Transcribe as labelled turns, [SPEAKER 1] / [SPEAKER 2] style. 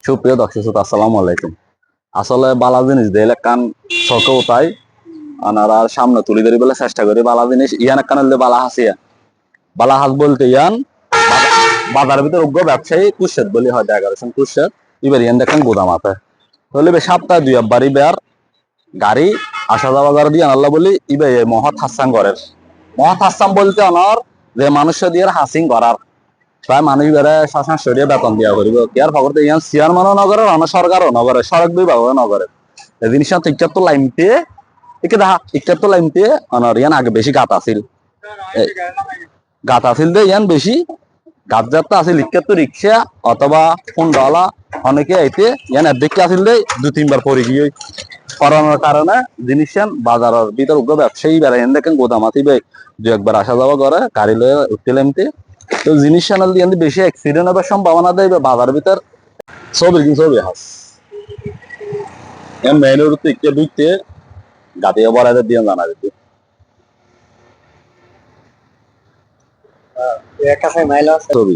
[SPEAKER 1] সুপ্রিয় দর্শক শ্রোতা, আসসালামু আলাইকুম। আসলে বালা জিনিস দিলে কান চকে উঠাই আনারা সামনে তুলি ধরি বলে চেষ্টা করি। বালা জিনিস ইয়ান কান হলে বালা হাসিয়া বালা হাস বলতে ইয়ান বাজারের ভিতর উগ্র ব্যবসায়ী কুশেদ বলি হয় ডেকারেশন কুশেদ এবার ইয়ান দেখেন গোদাম আছে হলে বে সপ্তাহে দুই একবারই বের গাড়ি আসা যাওয়া করে দিয়ে আনাল্লা বলি ইবে মহৎ হাসান করের মহৎ হাসান বলতে অনর যে মানুষ দিয়ে হাসিং করার প্রায় মানুষ বেড়ে শাসন সরিয়ে বেতন দিয়া করিব ইয়ার ফকরতে ইয়ান চেয়ারম্যানও নগরে অন সরকারও নগরে সড়ক বিভাগও নগরে এই জিনিসটা ইকাত্তর লাইনতে একে দেখা ইকাত্তর লাইনতে অনর ইয়ান আগে বেশি গাত আছিল দে ইয়ান বেশি গাত যাত্রা আছিল ইকাত্তর রিক্সা অথবা ফোন ডালা অনেকে আইতে ইয়ান দেখতে আছিল দে দু তিনবার পরে গিয়ে করানোর কারণে জিনিস বাজারের ভিতর উগ্র ব্যবসায়ী বেড়াই দেখেন গোদাম আতিবে দু একবার আসা যাওয়া করে গাড়ি লয়ে উঠতে লামতে তো জিনিস চ্যানেল দিয়ে বেশি অ্যাক্সিডেন্ট হবার সম্ভাবনা দেয় বাজার ভিতর ছবি কি ছবি হাস মেন রোড থেকে ঢুকতে গাড়িয়ে বড়াদের দিয়ে জানা যেত ছবি